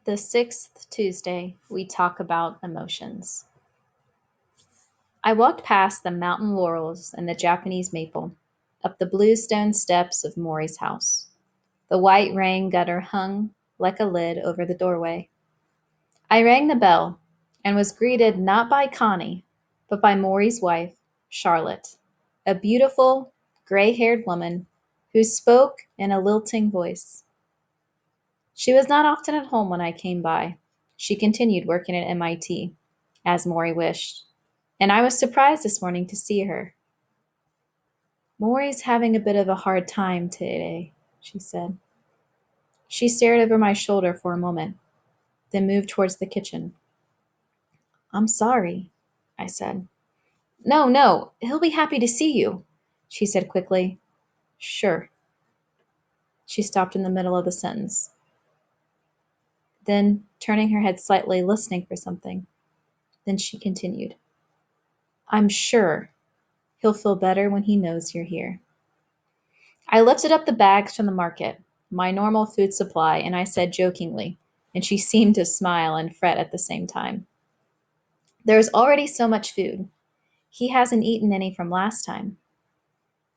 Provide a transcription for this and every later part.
The sixth Tuesday, we talk about emotions. I walked past the mountain laurels and the Japanese maple, up the blue stone steps of Maury's house. The white rain gutter hung like a lid over the doorway. I rang the bell and was greeted not by Connie, but by Maury's wife, Charlotte, a beautiful, gray haired woman who spoke in a lilting voice. She was not often at home when I came by. She continued working at MIT, as Maury wished, and I was surprised this morning to see her. Maury's having a bit of a hard time today, she said. She stared over my shoulder for a moment, then moved towards the kitchen. I'm sorry, I said. No, no, he'll be happy to see you, she said quickly. Sure. She stopped in the middle of the sentence. Then, turning her head slightly, listening for something, then she continued. I'm sure he'll feel better when he knows you're here. I lifted up the bags from the market, my normal food supply, and I said jokingly, and she seemed to smile and fret at the same time. There's already so much food. He hasn't eaten any from last time.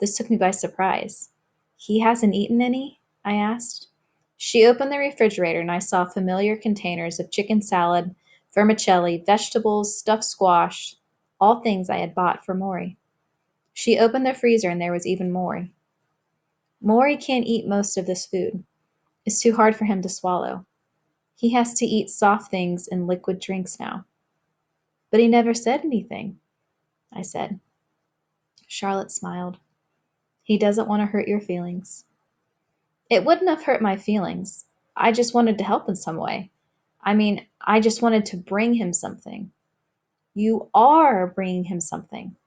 This took me by surprise. He hasn't eaten any? I asked. She opened the refrigerator and I saw familiar containers of chicken salad, vermicelli, vegetables, stuffed squash, all things I had bought for Maury. She opened the freezer and there was even more. Maury can't eat most of this food. It's too hard for him to swallow. He has to eat soft things and liquid drinks now. But he never said anything, I said. Charlotte smiled. He doesn't want to hurt your feelings. It wouldn't have hurt my feelings. I just wanted to help in some way. I just wanted to bring him something. You are bringing him something.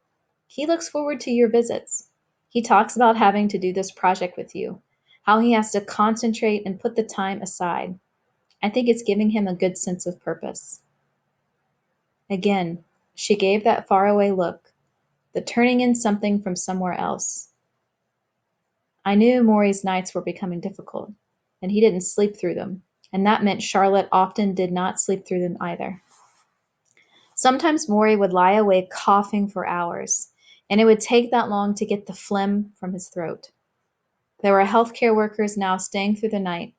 He looks forward to your visits. He talks about having to do this project with you, how he has to concentrate and put the time aside. I think it's giving him a good sense of purpose. Again, she gave that faraway look, the turning in something from somewhere else. I knew Maury's nights were becoming difficult, and he didn't sleep through them, and that meant Charlotte often did not sleep through them either. Sometimes Maury would lie awake coughing for hours, and it would take that long to get the phlegm from his throat. There were healthcare workers now staying through the night,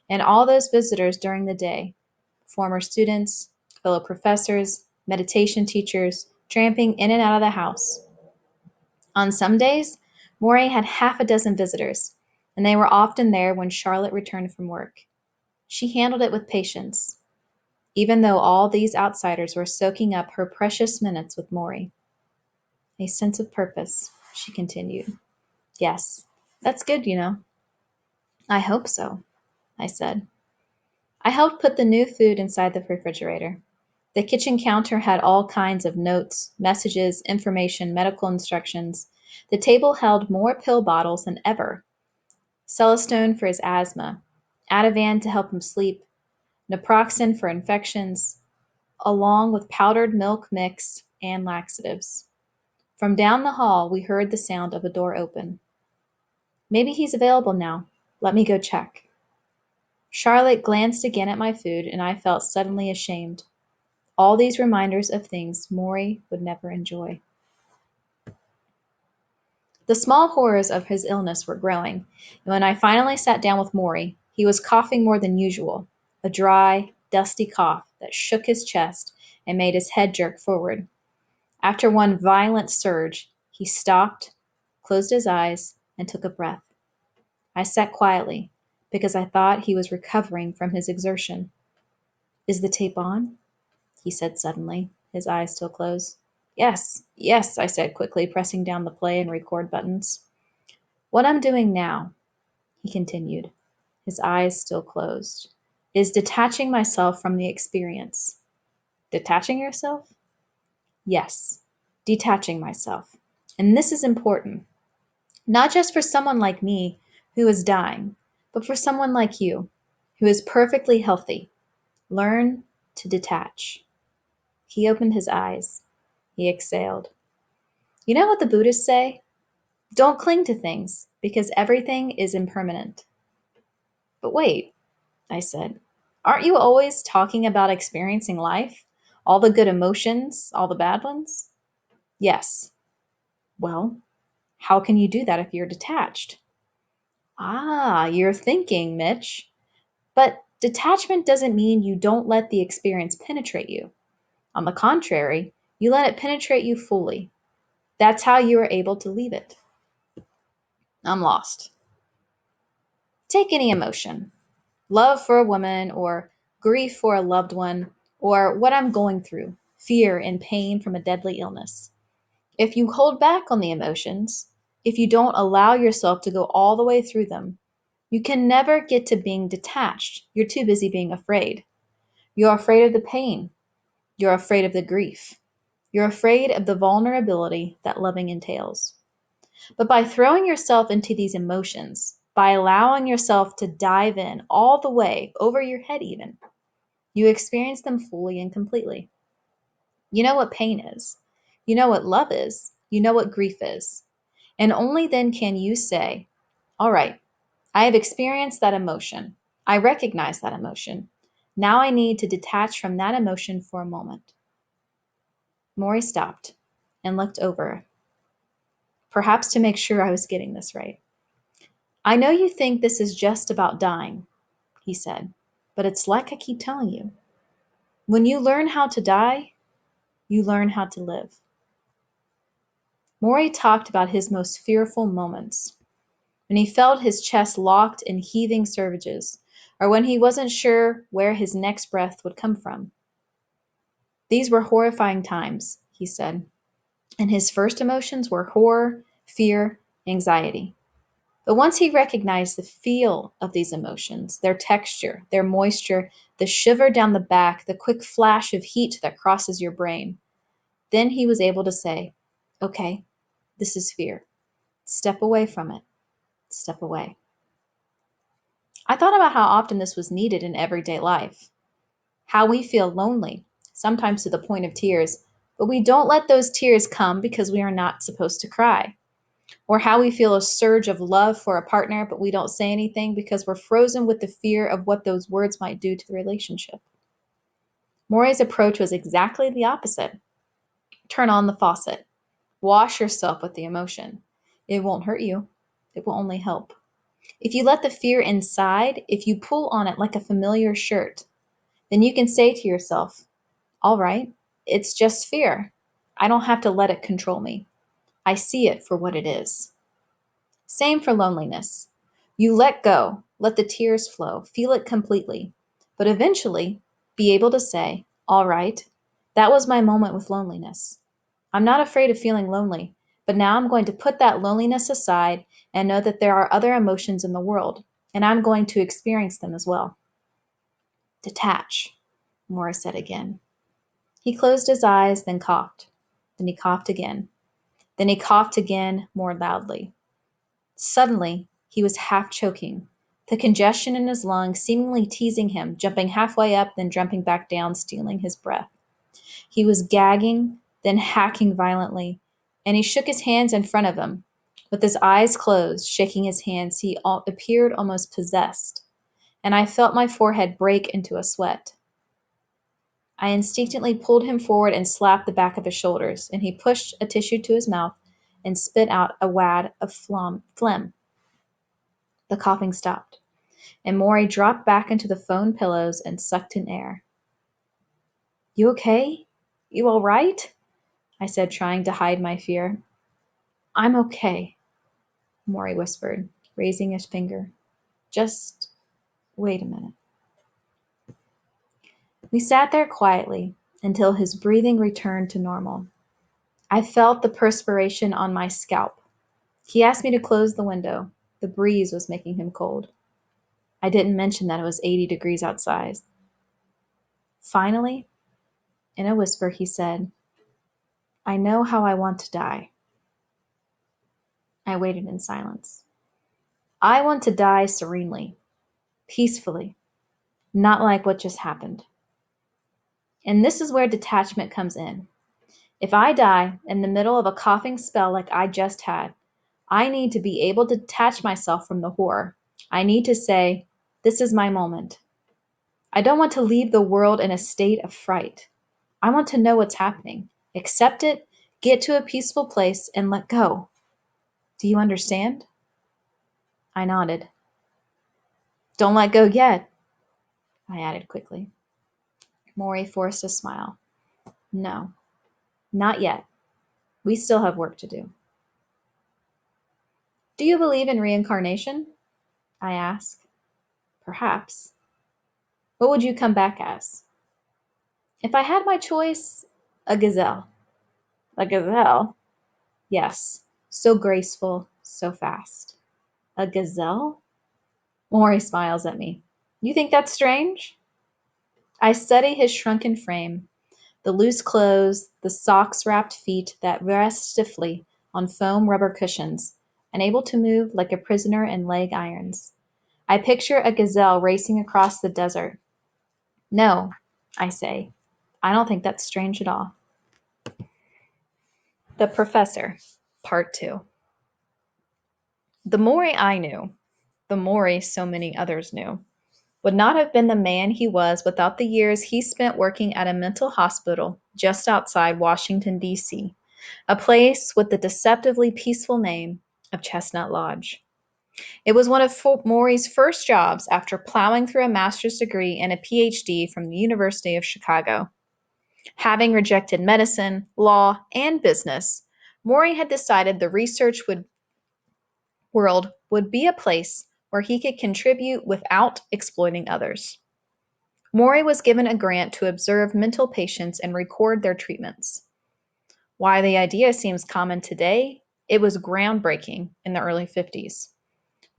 and all those visitors during the day, former students, fellow professors, meditation teachers, tramping in and out of the house. On some days, Maury had half a dozen visitors, and they were often there when Charlotte returned from work. She handled it with patience, even though all these outsiders were soaking up her precious minutes with Maury. A sense of purpose, she continued. Yes, that's good, you know. I hope so, I said. I helped put the new food inside the refrigerator. The kitchen counter had all kinds of notes, messages, information, medical instructions. The table held more pill bottles than ever. Celestone for his asthma, Ativan to help him sleep, naproxen for infections, along with powdered milk mix and laxatives. From down the hall, we heard the sound of a door open. Maybe he's available now. Let me go check. Charlotte glanced again at my food, and I felt suddenly ashamed. All these reminders of things Maury would never enjoy. The small horrors of his illness were growing, and when I finally sat down with Maury, he was coughing more than usual, a dry, dusty cough that shook his chest and made his head jerk forward. After one violent surge, he stopped, closed his eyes, and took a breath. I sat quietly, because I thought he was recovering from his exertion. Is the tape on? He said suddenly, his eyes still closed. Yes, yes, I said quickly, pressing down the play and record buttons. What I'm doing now, he continued, his eyes still closed, is detaching myself from the experience. Detaching yourself? Yes, detaching myself. And this is important, not just for someone like me who is dying, but for someone like you who is perfectly healthy. Learn to detach. He opened his eyes. He exhaled. You know what the Buddhists say? Don't cling to things because everything is impermanent. But wait, I said. Aren't you always talking about experiencing life? All the good emotions, all the bad ones? Yes. Well, how can you do that if you're detached? Ah, you're thinking, Mitch. But detachment doesn't mean you don't let the experience penetrate you. On the contrary, you let it penetrate you fully. That's how you are able to leave it. I'm lost. Take any emotion, love for a woman, or grief for a loved one, or what I'm going through, fear and pain from a deadly illness. If you hold back on the emotions, if you don't allow yourself to go all the way through them, you can never get to being detached. You're too busy being afraid. You're afraid of the pain. You're afraid of the grief. You're afraid of the vulnerability that loving entails. But by throwing yourself into these emotions, by allowing yourself to dive in all the way, over your head even, you experience them fully and completely. You know what pain is. You know what love is. You know what grief is. And only then can you say, all right, I have experienced that emotion. I recognize that emotion. Now I need to detach from that emotion for a moment. Maury stopped and looked over, perhaps to make sure I was getting this right. I know you think this is just about dying, he said, but it's like I keep telling you. When you learn how to die, you learn how to live. Maury talked about his most fearful moments, when he felt his chest locked in heaving surges, or when he wasn't sure where his next breath would come from. These were horrifying times, he said, and his first emotions were horror, fear, anxiety. But once he recognized the feel of these emotions, their texture, their moisture, the shiver down the back, the quick flash of heat that crosses your brain, then he was able to say, okay, this is fear. Step away from it. Step away. I thought about how often this was needed in everyday life, how we feel lonely, sometimes to the point of tears, but we don't let those tears come because we are not supposed to cry. Or how we feel a surge of love for a partner, but we don't say anything because we're frozen with the fear of what those words might do to the relationship. Maury's approach was exactly the opposite. Turn on the faucet. Wash yourself with the emotion. It won't hurt you. It will only help. If you let the fear inside, if you pull on it like a familiar shirt, then you can say to yourself, all right, it's just fear. I don't have to let it control me. I see it for what it is. Same for loneliness. You let go, let the tears flow, feel it completely, but eventually be able to say, all right, that was my moment with loneliness. I'm not afraid of feeling lonely, but now I'm going to put that loneliness aside and know that there are other emotions in the world, and I'm going to experience them as well. Detach, Morris said again. He closed his eyes, then coughed. Then he coughed again. Then he coughed again, more loudly. Suddenly, he was half choking, the congestion in his lungs seemingly teasing him, jumping halfway up, then jumping back down, stealing his breath. He was gagging, then hacking violently, and he shook his hands in front of him. With his eyes closed, shaking his hands, he appeared almost possessed, and I felt my forehead break into a sweat. I instinctively pulled him forward and slapped the back of his shoulders, and he pushed a tissue to his mouth and spit out a wad of phlegm. The coughing stopped, and Maury dropped back into the phone pillows and sucked in air. You okay? You all right? I said, trying to hide my fear. I'm okay, Maury whispered, raising his finger. Just wait a minute. We sat there quietly until his breathing returned to normal. I felt the perspiration on my scalp. He asked me to close the window. The breeze was making him cold. I didn't mention that it was 80 degrees outside. Finally, in a whisper, he said, I know how I want to die. I waited in silence. I want to die serenely, peacefully, not like what just happened. And this is where detachment comes in. If I die in the middle of a coughing spell like I just had, I need to be able to detach myself from the horror. I need to say, this is my moment. I don't want to leave the world in a state of fright. I want to know what's happening, accept it, get to a peaceful place, and let go. Do you understand? I nodded. Don't let go yet, I added quickly. Maury forced a smile. No, not yet. We still have work to do. Do you believe in reincarnation? I asked. Perhaps. What would you come back as? If I had my choice, a gazelle. A gazelle? Yes. So graceful, so fast. A gazelle? Maury smiles at me. You think that's strange? I study his shrunken frame, the loose clothes, the socks-wrapped feet that rest stiffly on foam rubber cushions, unable to move like a prisoner in leg irons. I picture a gazelle racing across the desert. No, I say. I don't think that's strange at all. The Professor, Part 2. The Maury I knew, the Maury so many others knew, would not have been the man he was without the years he spent working at a mental hospital just outside Washington, D.C., a place with the deceptively peaceful name of Chestnut Lodge. It was one of Maury's first jobs after plowing through a master's degree and a PhD from the University of Chicago. Having rejected medicine, law, and business, Maury had decided the research world would be a place where he could contribute without exploiting others. Maury was given a grant to observe mental patients and record their treatments. Why the idea seems common today, it was groundbreaking in the early 50s.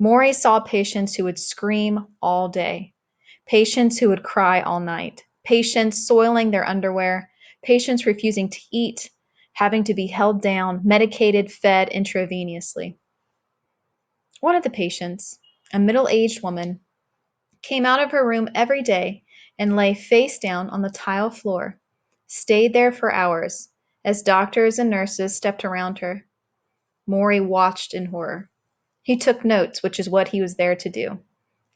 Maury saw patients who would scream all day, patients who would cry all night, patients soiling their underwear, patients refusing to eat, having to be held down, medicated, fed intravenously. One of the patients, a middle-aged woman, came out of her room every day and lay face down on the tile floor, stayed there for hours as doctors and nurses stepped around her. Maury watched in horror. He took notes, which is what he was there to do.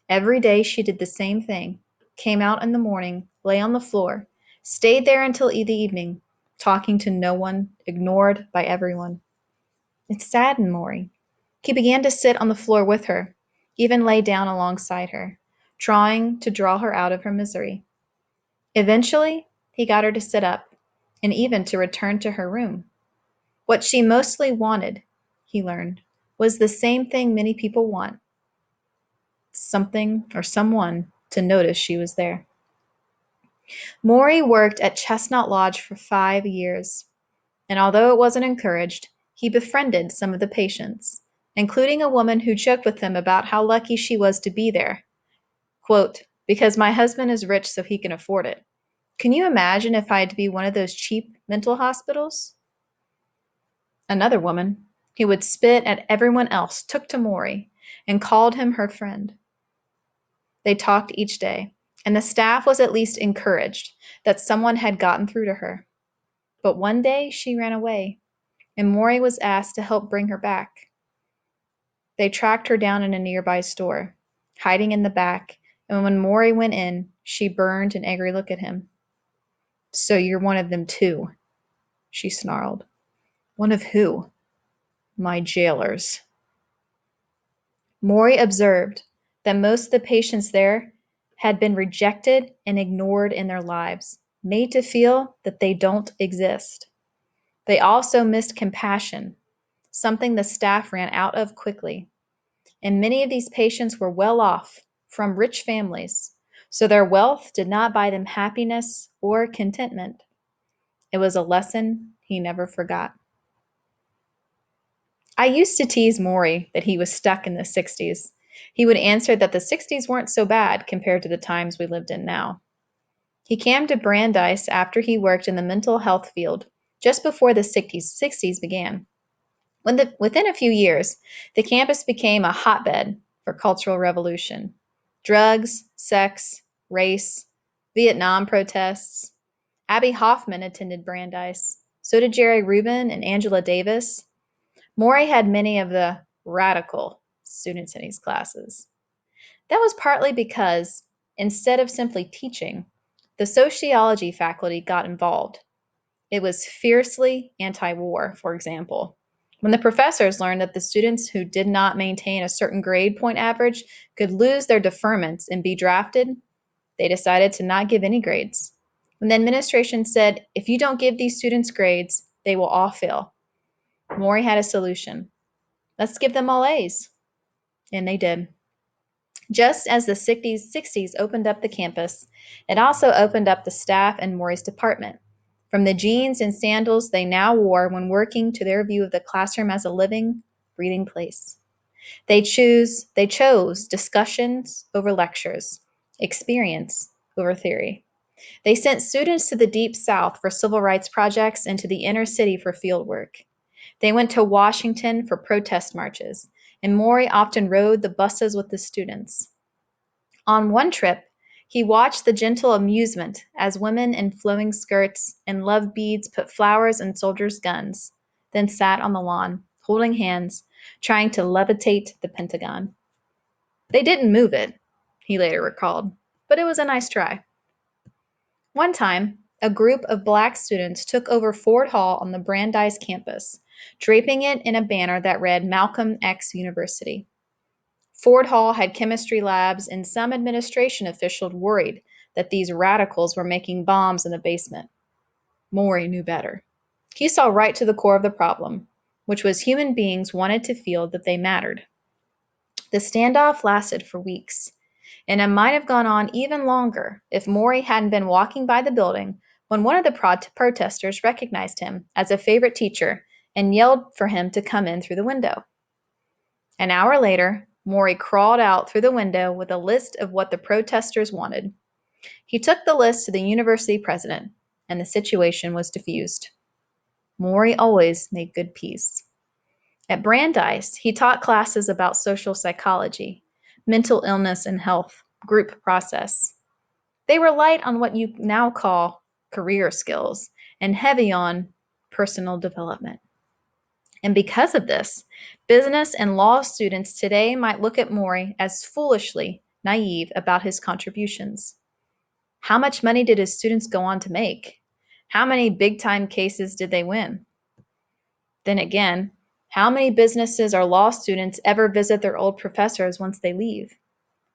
Every day she did the same thing, came out in the morning, lay on the floor, stayed there until the evening, talking to no one, ignored by everyone. It saddened Maury. He began to sit on the floor with her, even lay down alongside her, trying to draw her out of her misery. Eventually, he got her to sit up, and even to return to her room. What she mostly wanted, he learned, was the same thing many people want: something or someone to notice she was there. Maury worked at Chestnut Lodge for 5 years, and although it wasn't encouraged, he befriended some of the patients, including a woman who joked with him about how lucky she was to be there. Quote, because my husband is rich so he can afford it. Can you imagine if I had to be one of those cheap mental hospitals? Another woman, who would spit at everyone else, took to Maury and called him her friend. They talked each day, and the staff was at least encouraged that someone had gotten through to her. But one day she ran away, and Maury was asked to help bring her back. They tracked her down in a nearby store, hiding in the back, and when Maury went in, she burned an angry look at him. So you're one of them too, she snarled. One of who? My jailers. Maury observed that most of the patients there had been rejected and ignored in their lives, made to feel that they don't exist. They also missed compassion, something the staff ran out of quickly. And many of these patients were well off, from rich families, so their wealth did not buy them happiness or contentment. It was a lesson he never forgot. I used to tease Maury that he was stuck in the 60s. He would answer that the 60s weren't so bad compared to the times we lived in now. He came to Brandeis after he worked in the mental health field, just before the 60s began. Within a few years, the campus became a hotbed for cultural revolution. Drugs, sex, race, Vietnam protests. Abby Hoffman attended Brandeis. So did Jerry Rubin and Angela Davis. Maury had many of the radical students in his classes. That was partly because Instead of simply teaching, the sociology faculty got involved. It was fiercely anti-war, for example. When the professors learned that the students who did not maintain a certain grade point average could lose their deferments and be drafted, they decided to not give any grades. When the administration said, if you don't give these students grades, they will all fail, Morey had a solution. Let's give them all A's. And they did. Just as the 60s opened up the campus, it also opened up the staff and Morey's department. From the jeans and sandals they now wore when working to their view of the classroom as a living, breathing place. They chose discussions over lectures, experience over theory. They sent students to the Deep South for civil rights projects and to the inner city for field work. They went to Washington for protest marches, and Morey often rode the buses with the students. On one trip, he watched the gentle amusement as women in flowing skirts and love beads put flowers in soldiers' guns, then sat on the lawn, holding hands, trying to levitate the Pentagon. They didn't move it, he later recalled, but it was a nice try. One time, a group of black students took over Ford Hall on the Brandeis campus, draping it in a banner that read Malcolm X University. Ford Hall had chemistry labs, and some administration officials worried that these radicals were making bombs in the basement. Morey knew better. He saw right to the core of the problem, which was human beings wanted to feel that they mattered. The standoff lasted for weeks, and it might have gone on even longer if Morey hadn't been walking by the building when one of the protesters recognized him as a favorite teacher and yelled for him to come in through the window. An hour later, Morey crawled out through the window with a list of what the protesters wanted. He took the list to the university president, and the situation was diffused. Morey always made good peace. At Brandeis, he taught classes about social psychology, mental illness and health, group process. They were light on what you now call career skills and heavy on personal development. And because of this, business and law students today might look at Morey as foolishly naive about his contributions. How much money did his students go on to make? How many big-time cases did they win? Then again, how many businesses or law students ever visit their old professors once they leave?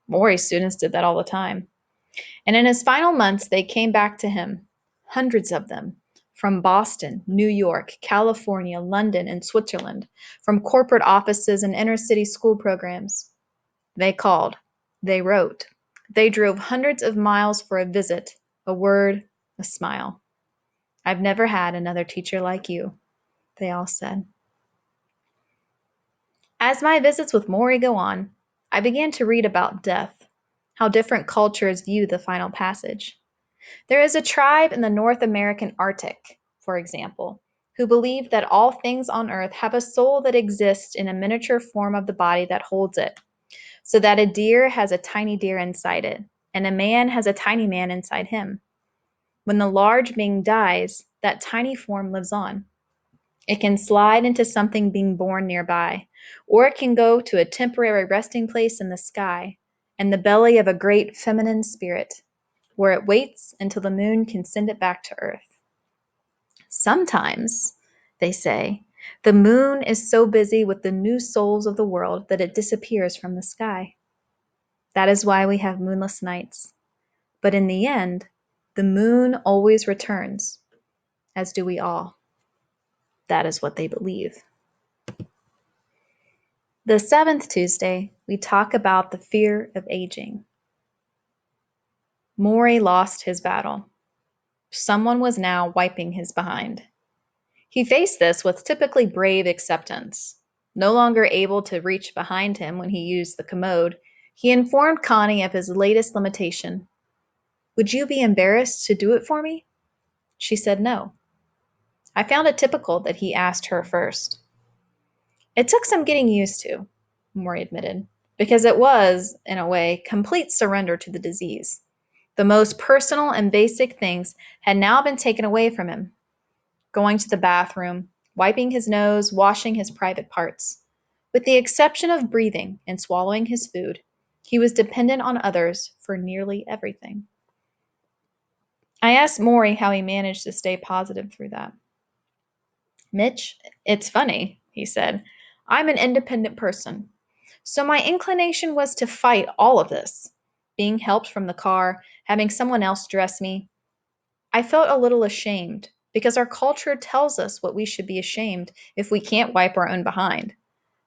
Morey's students did that all the time. And in his final months, they came back to him, hundreds of them, from Boston, New York, California, London, and Switzerland, from corporate offices and inner city school programs. They called, they wrote, they drove hundreds of miles for a visit, a word, a smile. I've never had another teacher like you, they all said. As my visits with Morey go on, I began to read about death, how different cultures view the final passage. There is a tribe in the North American Arctic, for example, who believe that all things on earth have a soul that exists in a miniature form of the body that holds it, so that a deer has a tiny deer inside it, and a man has a tiny man inside him. When the large being dies, that tiny form lives on. It can slide into something being born nearby, or it can go to a temporary resting place in the sky, and the belly of a great feminine spirit, where it waits until the moon can send it back to Earth. Sometimes, they say, the moon is so busy with the new souls of the world that it disappears from the sky. That is why we have moonless nights. But in the end, the moon always returns, as do we all. That is what they believe. The seventh Tuesday, we talk about the fear of aging. Morey lost his battle. Someone was now wiping his behind. He faced this with typically brave acceptance. No longer able to reach behind him when he used the commode, he informed Connie of his latest limitation. Would you be embarrassed to do it for me? She said no. I found it typical that he asked her first. It took some getting used to, Morey admitted, because it was, in a way, complete surrender to the disease. The most personal and basic things had now been taken away from him. Going to the bathroom, wiping his nose, washing his private parts. With the exception of breathing and swallowing his food, He was dependent on others for nearly everything. I asked Maury how he managed to stay positive through that. Mitch, it's funny, he said. I'm an independent person. So my inclination was to fight all of this. Being helped from the car, having someone else dress me. I felt a little ashamed because our culture tells us what we should be ashamed if we can't wipe our own behind.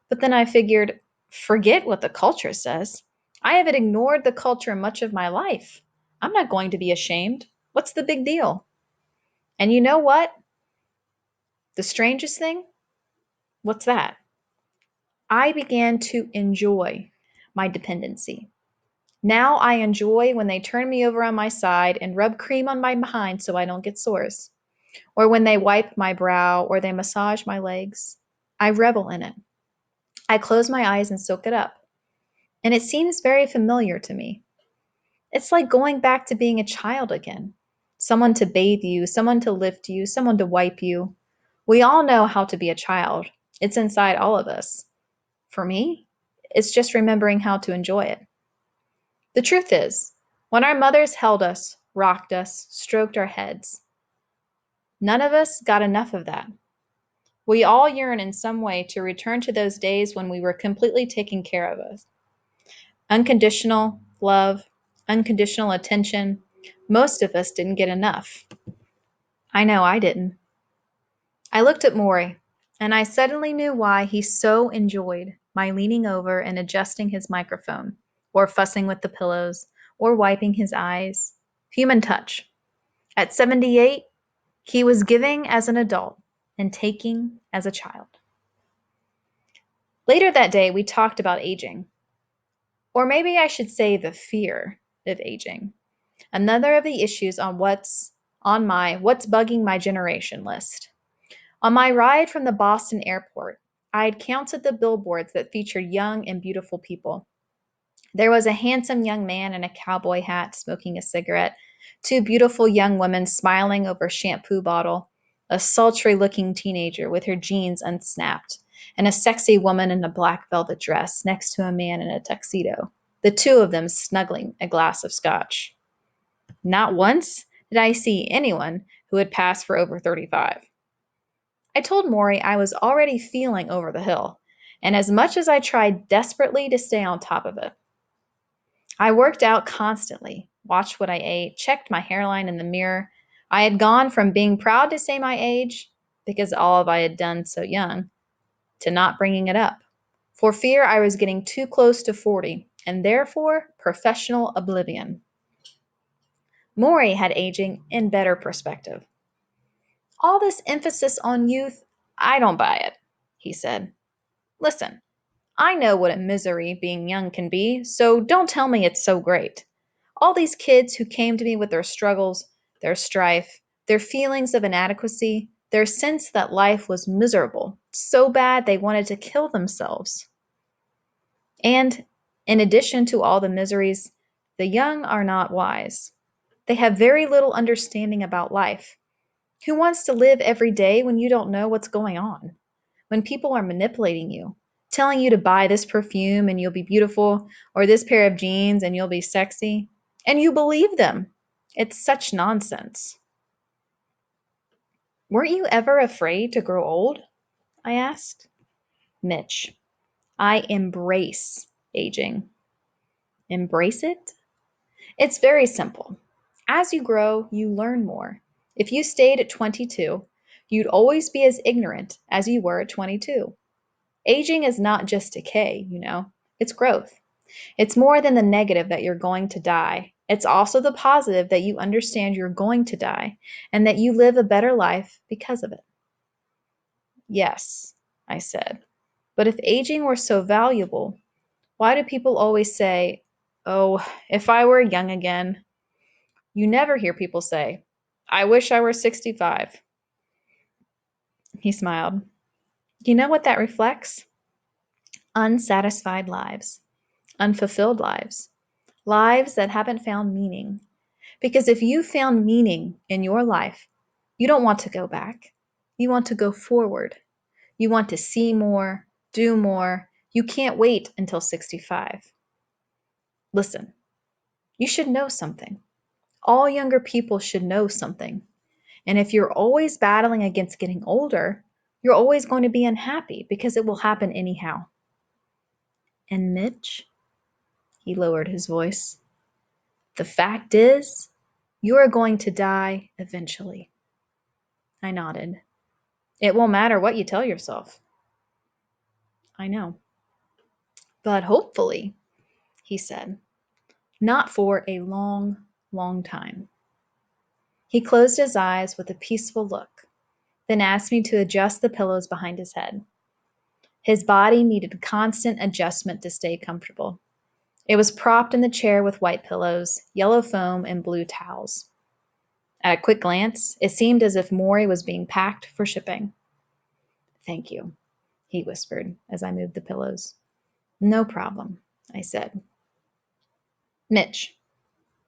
But then I figured, forget what the culture says. I have ignored the culture much of my life. I'm not going to be ashamed. What's the big deal? And you know what? The strangest thing? What's that? I began to enjoy my dependency. Now I enjoy when they turn me over on my side and rub cream on my behind so I don't get sores, or when they wipe my brow or they massage my legs. I revel in it. I close my eyes and soak it up. And it seems very familiar to me. It's like going back to being a child again. Someone to bathe you, someone to lift you, someone to wipe you. We all know how to be a child. It's inside all of us. For me, it's just remembering how to enjoy it. The truth is, when our mothers held us, rocked us, stroked our heads, none of us got enough of that. We all yearn in some way to return to those days when we were completely taken care of us. Unconditional love, unconditional attention. Most of us didn't get enough. I know I didn't. I looked at Maury, and I suddenly knew why he so enjoyed my leaning over and adjusting his microphone, or fussing with the pillows, or wiping his eyes. Human touch. At 78, he was giving as an adult and taking as a child. Later that day, we talked about aging. Or maybe I should say the fear of aging. Another of the issues on what's bugging my generation list. On my ride from the Boston airport, I had counted the billboards that featured young and beautiful people. There was a handsome young man in a cowboy hat smoking a cigarette, two beautiful young women smiling over a shampoo bottle, a sultry looking teenager with her jeans unsnapped, and a sexy woman in a black velvet dress next to a man in a tuxedo, the two of them snuggling a glass of scotch. Not once did I see anyone who had passed for over 35. I told Maury I was already feeling over the hill, and as much as I tried desperately to stay on top of it, I worked out constantly, watched what I ate, checked my hairline in the mirror. I had gone from being proud to say my age, because all of I had done so young, to not bringing it up, for fear I was getting too close to 40, and therefore professional oblivion. Maury had aging in better perspective. All this emphasis on youth, I don't buy it, he said. Listen, I know what a misery being young can be, so don't tell me it's so great. All these kids who came to me with their struggles, their strife, their feelings of inadequacy, their sense that life was miserable, so bad they wanted to kill themselves. And in addition to all the miseries, the young are not wise. They have very little understanding about life. Who wants to live every day when you don't know what's going on? When people are manipulating you, telling you to buy this perfume and you'll be beautiful, or this pair of jeans and you'll be sexy, and you believe them. It's such nonsense. Weren't you ever afraid to grow old? I asked. Mitch, I embrace aging. Embrace it? It's very simple. As you grow, you learn more. If you stayed at 22, you'd always be as ignorant as you were at 22. Aging is not just decay, it's growth. It's more than the negative that you're going to die. It's also the positive that you understand you're going to die and that you live a better life because of it. Yes, I said. But if aging were so valuable, why do people always say, oh, if I were young again? You never hear people say, I wish I were 65. He smiled. You know what that reflects? Unsatisfied lives, unfulfilled lives, lives that haven't found meaning. Because if you found meaning in your life, you don't want to go back. You want to go forward. You want to see more, do more. You can't wait until 65. Listen, you should know something. All younger people should know something. And if you're always battling against getting older, you're always going to be unhappy because it will happen anyhow. And Mitch, he lowered his voice, the fact is, you are going to die eventually. I nodded. It won't matter what you tell yourself. I know. But hopefully, he said, not for a long, long time. He closed his eyes with a peaceful look, then asked me to adjust the pillows behind his head. His body needed constant adjustment to stay comfortable. It was propped in the chair with white pillows, yellow foam, and blue towels. At a quick glance, it seemed as if Maury was being packed for shipping. Thank you, he whispered as I moved the pillows. No problem, I said. Mitch,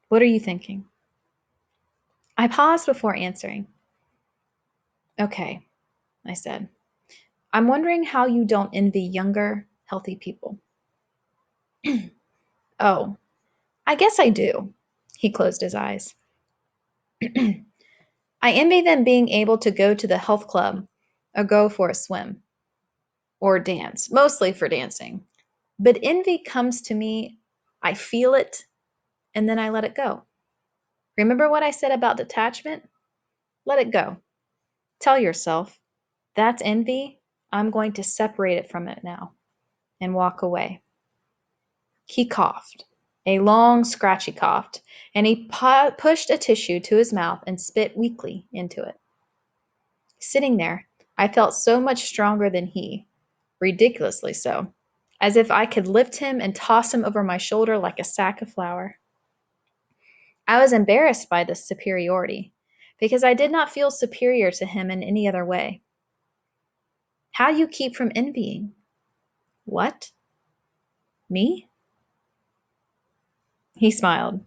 what are you thinking? I paused before answering. Okay, I said. I'm wondering how you don't envy younger, healthy people. Oh, I guess I do. He closed his eyes. I envy them being able to go to the health club or go for a swim or dance, mostly for dancing. But envy comes to me, I feel it, and then I let it go. Remember what I said about detachment? Let it go. Tell yourself, that's envy. I'm going to separate it from it now and walk away. He coughed, a long, scratchy cough, and he pushed a tissue to his mouth and spit weakly into it. Sitting there, I felt so much stronger than he, ridiculously so, as if I could lift him and toss him over my shoulder like a sack of flour. I was embarrassed by this superiority, because I did not feel superior to him in any other way. How do you keep from envying? What? Me? He smiled.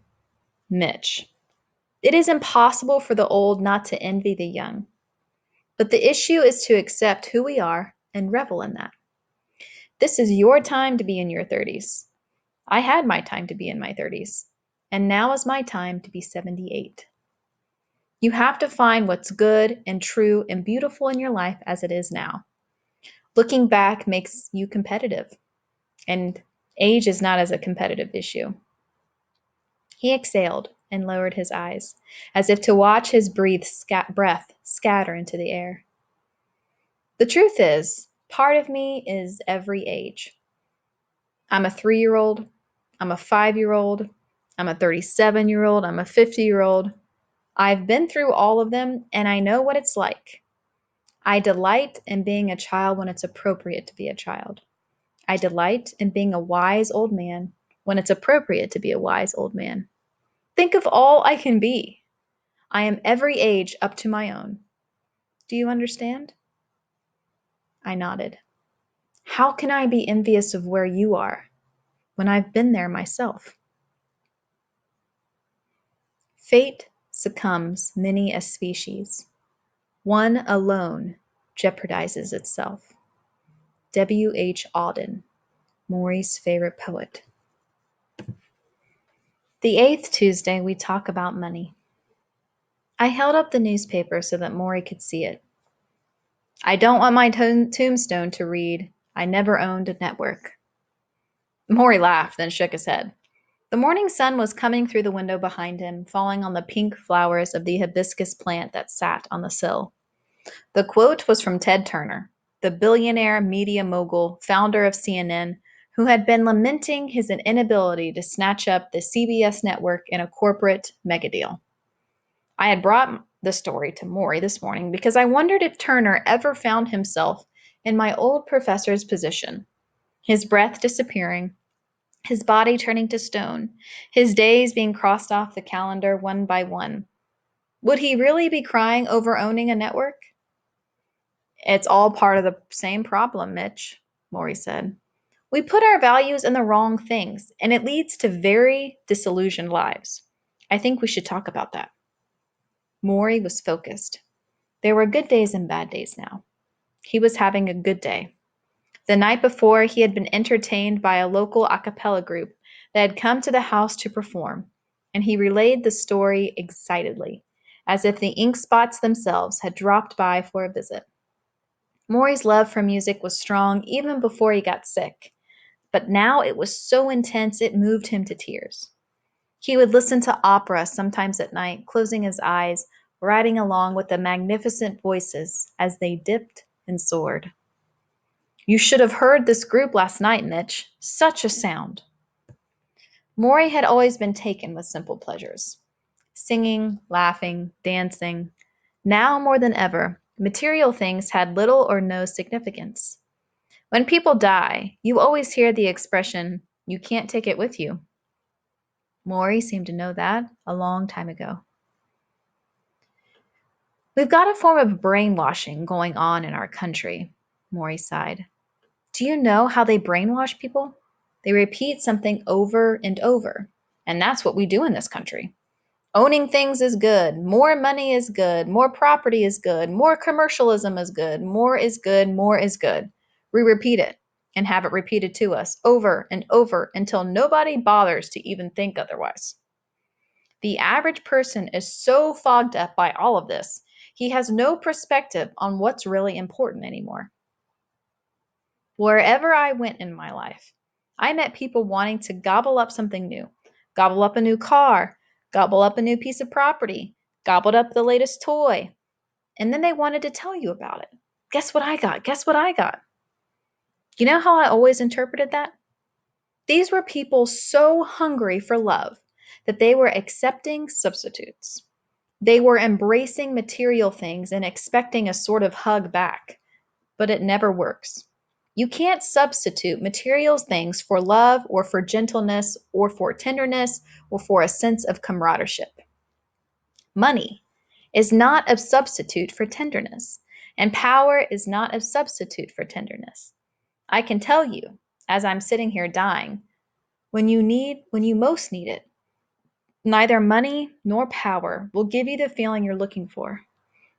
Mitch, it is impossible for the old not to envy the young. But the issue is to accept who we are and revel in that. This is your time to be in your 30s. I had my time to be in my 30s. And now is my time to be 78. You have to find what's good and true and beautiful in your life as it is now. Looking back makes you competitive, and age is not as a competitive issue. He exhaled and lowered his eyes, as if to watch his breath scatter into the air. The truth is, part of me is every age. I'm a 3-year-old, I'm a 5-year-old, I'm a 37-year-old, I'm a 50-year-old. I've been through all of them, and I know what it's like. I delight in being a child when it's appropriate to be a child. I delight in being a wise old man when it's appropriate to be a wise old man. Think of all I can be. I am every age up to my own. Do you understand? I nodded. How can I be envious of where you are when I've been there myself? Fate succumbs many a species. One alone jeopardizes itself. W. H. Auden, Maury's favorite poet. The 8th Tuesday, we talk about money. I held up the newspaper so that Maury could see it. I don't want my tombstone to read, I never owned a network. Maury laughed, then shook his head. The morning sun was coming through the window behind him, falling on the pink flowers of the hibiscus plant that sat on the sill. The quote was from Ted Turner, the billionaire media mogul, founder of CNN, who had been lamenting his inability to snatch up the CBS network in a corporate megadeal. I had brought the story to Maury this morning because I wondered if Turner ever found himself in my old professor's position, his breath disappearing, his body turning to stone, his days being crossed off the calendar one by one. Would he really be crying over owning a network? It's all part of the same problem, Mitch, Maury said. We put our values in the wrong things, and it leads to very disillusioned lives. I think we should talk about that. Maury was focused. There were good days and bad days now. He was having a good day. The night before, he had been entertained by a local a cappella group They had come to the house to perform, and he relayed the story excitedly, as if the ink spots themselves had dropped by for a visit. Maury's love for music was strong even before he got sick, but now it was so intense it moved him to tears. He would listen to opera sometimes at night, closing his eyes, riding along with the magnificent voices as they dipped and soared. You should have heard this group last night, Mitch. Such a sound. Maury had always been taken with simple pleasures. Singing, laughing, dancing. Now more than ever, material things had little or no significance. When people die, you always hear the expression, you can't take it with you. Maury seemed to know that a long time ago. We've got a form of brainwashing going on in our country, Maury sighed. Do you know how they brainwash people? They repeat something over and over. And that's what we do in this country. Owning things is good. More money is good. More property is good. More commercialism is good. More is good. More is good. We repeat it and have it repeated to us over and over until nobody bothers to even think otherwise. The average person is so fogged up by all of this, he has no perspective on what's really important anymore. Wherever I went in my life, I met people wanting to gobble up something new, gobble up a new car, gobble up a new piece of property, gobbled up the latest toy, and then they wanted to tell you about it. Guess what I got? Guess what I got? You know how I always interpreted that? These were people so hungry for love that they were accepting substitutes. They were embracing material things and expecting a sort of hug back, but it never works. You can't substitute material things for love or for gentleness or for tenderness or for a sense of camaraderie. Money is not a substitute for tenderness, and power is not a substitute for tenderness. I can tell you, as I'm sitting here dying, when you most need it, neither money nor power will give you the feeling you're looking for,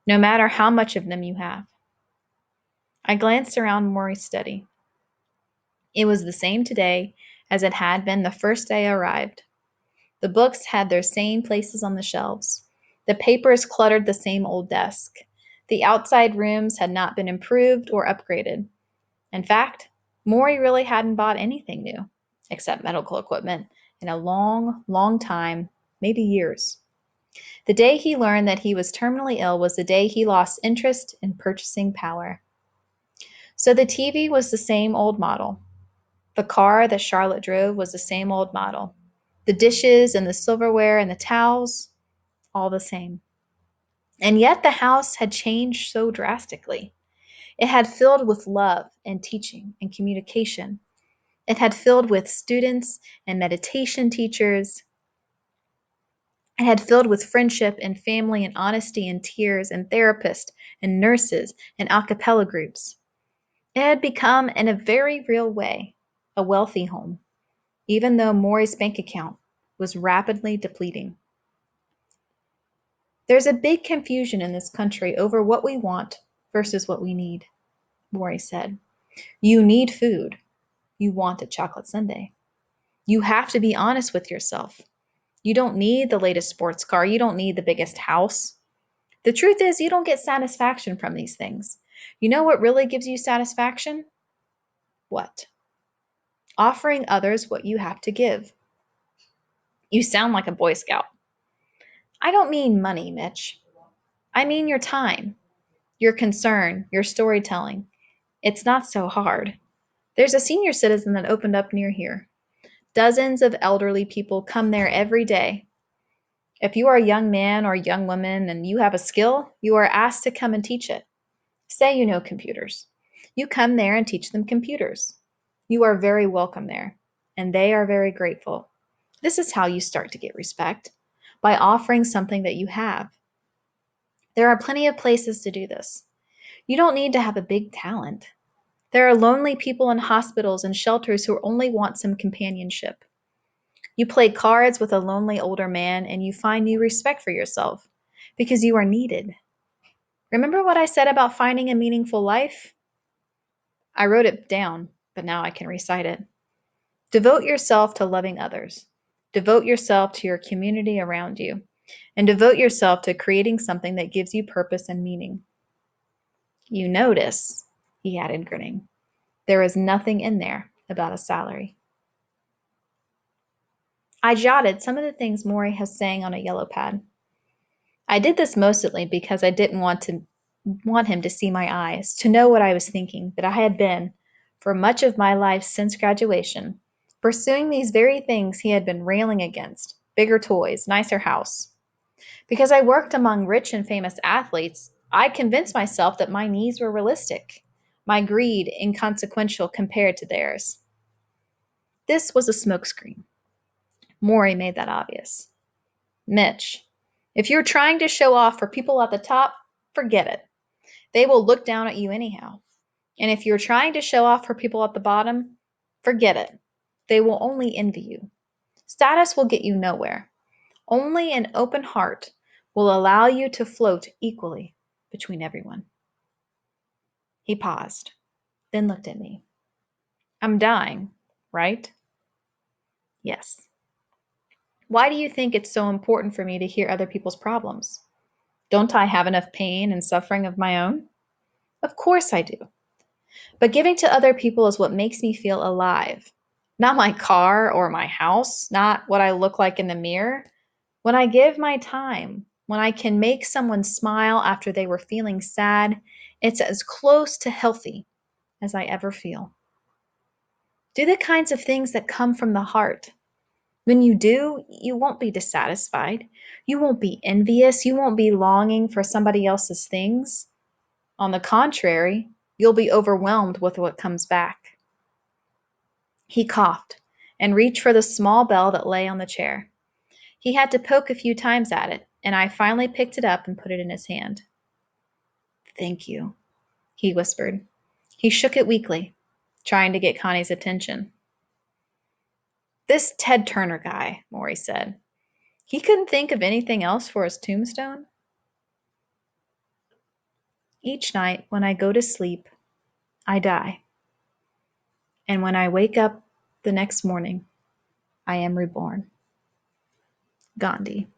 no matter how much of them you have. I glanced around Maury's study. It was the same today as it had been the first day I arrived. The books had their same places on the shelves. The papers cluttered the same old desk. The outside rooms had not been improved or upgraded. In fact, Maury really hadn't bought anything new, except medical equipment, in a long, long time, maybe years. The day he learned that he was terminally ill was the day he lost interest in purchasing power. So the TV was the same old model. The car that Charlotte drove was the same old model. The dishes and the silverware and the towels, all the same. And yet the house had changed so drastically. It had filled with love and teaching and communication. It had filled with students and meditation teachers. It had filled with friendship and family and honesty and tears and therapists and nurses and a cappella groups. It had become, in a very real way, a wealthy home, even though Maury's bank account was rapidly depleting. There's a big confusion in this country over what we want versus what we need, Maury said. You need food. You want a chocolate sundae. You have to be honest with yourself. You don't need the latest sports car. You don't need the biggest house. The truth is, you don't get satisfaction from these things. You know what really gives you satisfaction? What? Offering others what you have to give. You sound like a Boy Scout. I don't mean money, Mitch. I mean your time, your concern, your storytelling. It's not so hard. There's a senior citizen that opened up near here. Dozens of elderly people come there every day. If you are a young man or a young woman and you have a skill, you are asked to come and teach it. Say you know computers. You come there and teach them computers. You are very welcome there, and they are very grateful. This is how you start to get respect, by offering something that you have. There are plenty of places to do this. You don't need to have a big talent. There are lonely people in hospitals and shelters who only want some companionship. You play cards with a lonely older man and you find new respect for yourself because you are needed. Remember what I said about finding a meaningful life? I wrote it down, but now I can recite it. Devote yourself to loving others. Devote yourself to your community around you. And devote yourself to creating something that gives you purpose and meaning. You notice, he added, grinning, there is nothing in there about a salary. I jotted some of the things Maury was saying on a yellow pad. I did this mostly because I didn't want him to see my eyes, to know what I was thinking, that I had been, for much of my life since graduation, pursuing these very things he had been railing against: bigger toys, nicer house. Because I worked among rich and famous athletes, I convinced myself that my needs were realistic, my greed inconsequential compared to theirs. This was a smokescreen. Maury made that obvious. Mitch, if you're trying to show off for people at the top, forget it. They will look down at you anyhow. And if you're trying to show off for people at the bottom, forget it. They will only envy you. Status will get you nowhere. Only an open heart will allow you to float equally between everyone. He paused, then looked at me. I'm dying, right? Yes. Why do you think it's so important for me to hear other people's problems? Don't I have enough pain and suffering of my own? Of course I do. But giving to other people is what makes me feel alive. Not my car or my house, not what I look like in the mirror. When I give my time, when I can make someone smile after they were feeling sad, it's as close to healthy as I ever feel. Do the kinds of things that come from the heart. When you do, you won't be dissatisfied. You won't be envious. You won't be longing for somebody else's things. On the contrary, you'll be overwhelmed with what comes back. He coughed and reached for the small bell that lay on the chair. He had to poke a few times at it, and I finally picked it up and put it in his hand. Thank you, he whispered. He shook it weakly, trying to get Connie's attention. This Ted Turner guy, Maury said. He couldn't think of anything else for his tombstone? Each night when I go to sleep, I die. And when I wake up the next morning, I am reborn. Gandhi.